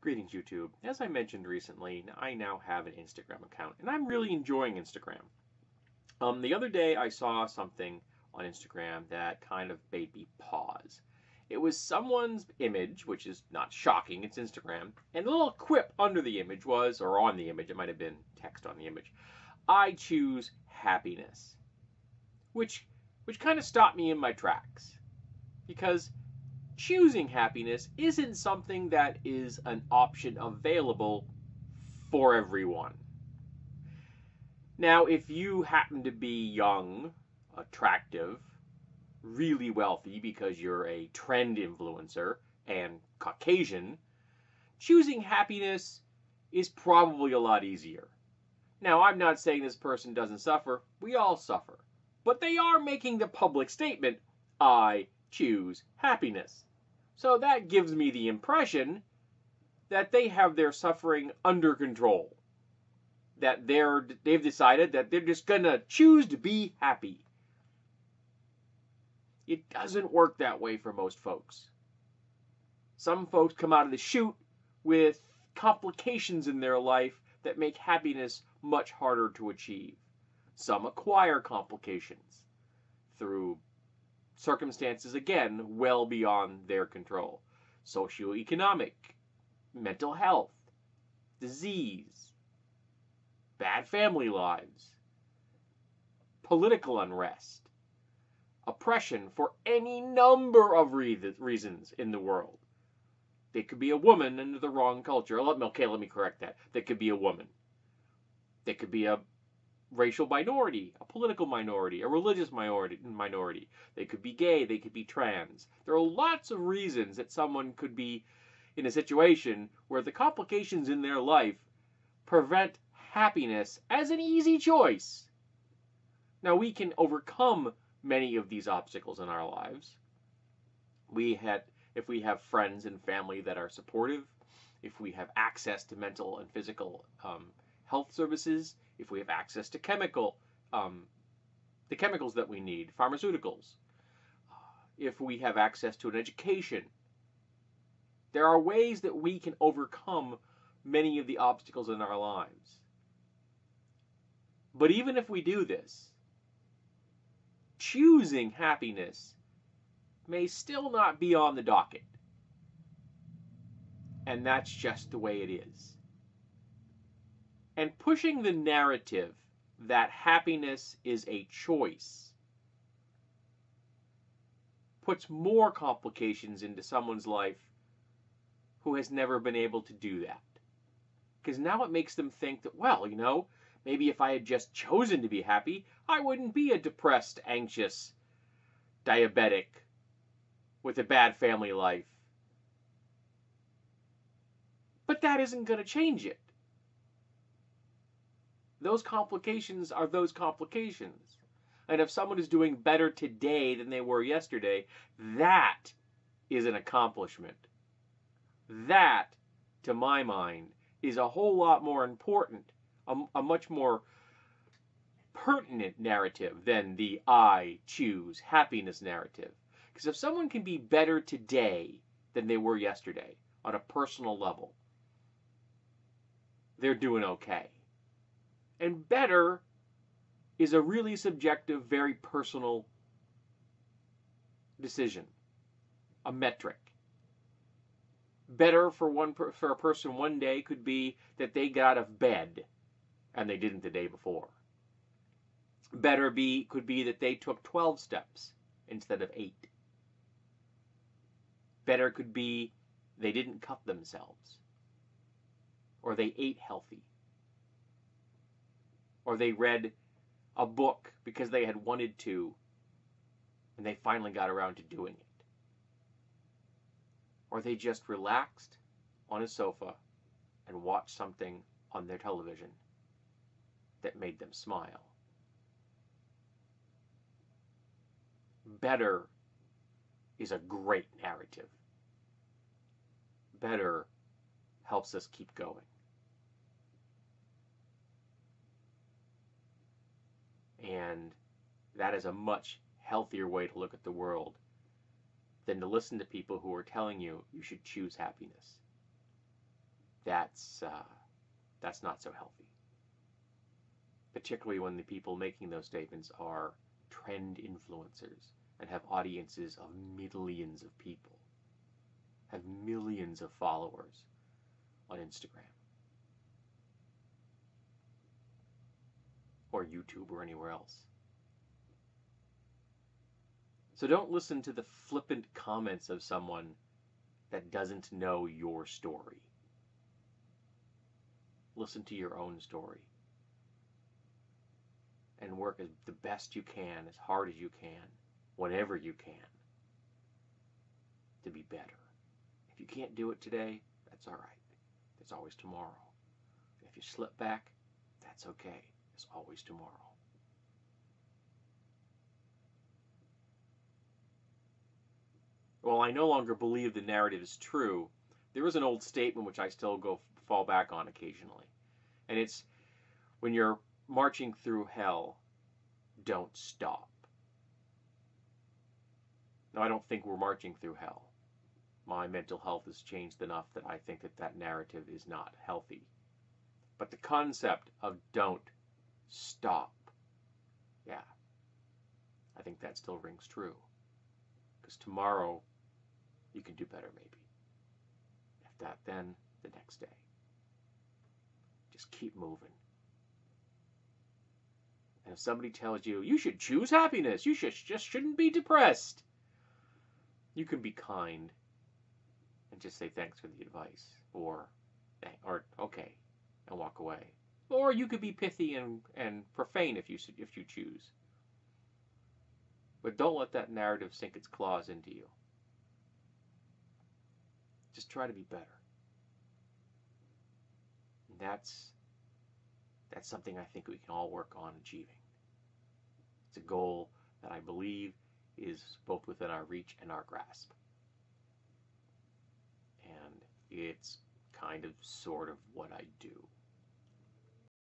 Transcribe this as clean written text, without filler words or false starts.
Greetings, YouTube. As I mentioned recently, I now have an Instagram account, and I'm really enjoying Instagram. The other day, I saw something on Instagram that kind of made me pause. It was someone's image, which is not shocking, it's Instagram, and the little quip under the image was, or on the image, it might have been text on the image, I choose happiness. Which kind of stopped me in my tracks. Because choosing happiness isn't something that is an option available for everyone. Now, if you happen to be young, attractive, really wealthy because you're a trend influencer and Caucasian, choosing happiness is probably a lot easier. Now, I'm not saying this person doesn't suffer. We all suffer. But they are making the public statement, I choose happiness. So that gives me the impression that they have their suffering under control. That they've decided that they're just going to choose to be happy. It doesn't work that way for most folks. Some folks come out of the chute with complications in their life that make happiness much harder to achieve. Some acquire complications through circumstances, again, well beyond their control. Socioeconomic, mental health, disease, bad family lives, political unrest, oppression for any number of reasons in the world. They could be a woman under the wrong culture. Okay, let me correct that. They could be a woman. They could be a racial minority, a political minority, a religious minority. They could be gay, they could be trans. There are lots of reasons that someone could be in a situation where the complications in their life prevent happiness as an easy choice. Now, we can overcome many of these obstacles in our lives. If we have friends and family that are supportive, if we have access to mental and physical health services, if we have access to the chemicals that we need, pharmaceuticals, if we have access to an education, there are ways that we can overcome many of the obstacles in our lives. But even if we do this, choosing happiness may still not be on the docket. And that's just the way it is. And pushing the narrative that happiness is a choice puts more complications into someone's life who has never been able to do that. Because now it makes them think that, well, maybe if I had just chosen to be happy, I wouldn't be a depressed, anxious, diabetic, with a bad family life. But that isn't going to change it. Those complications are those complications. And if someone is doing better today than they were yesterday, that is an accomplishment. That, to my mind, is a whole lot more important, a much more pertinent narrative than the I choose happiness narrative. Because if someone can be better today than they were yesterday on a personal level, they're doing okay. And better is a really subjective, very personal decision, a metric. Better for a person one day could be that they got out of bed and they didn't the day before. Better could be that they took 12 steps instead of 8. Better could be they didn't cut themselves, or they ate healthy, or they read a book because they had wanted to and they finally got around to doing it. Or they just relaxed on a sofa and watched something on their television that made them smile. Better is a great narrative. Better helps us keep going. And that is a much healthier way to look at the world than to listen to people who are telling you you should choose happiness. that's not so healthy. Particularly when the people making those statements are trend influencers and have audiences of millions of people, have millions of followers on Instagram or YouTube or anywhere else. So don't listen to the flippant comments of someone that doesn't know your story. Listen to your own story and work as the best you can, as hard as you can, whenever you can, to be better. If you can't do it today, that's all right. There's always tomorrow. If you slip back, that's okay. There's always tomorrow. While I no longer believe the narrative is true, there is an old statement which I still fall back on occasionally. And it's, when you're marching through hell, don't stop. Now, I don't think we're marching through hell. My mental health has changed enough that I think that narrative is not healthy. But the concept of don't stop, yeah, I think that still rings true. Because tomorrow, you can do better maybe. If not, then the next day. Just keep moving. And if somebody tells you, you should choose happiness, you just shouldn't be depressed, you can be kind and just say thanks for the advice, or okay, and walk away. Or you could be pithy and profane if you choose. But don't let that narrative sink its claws into you. Just try to be better. And that's something I think we can all work on achieving. It's a goal that I believe is both within our reach and our grasp. And it's kind of sort of what I do.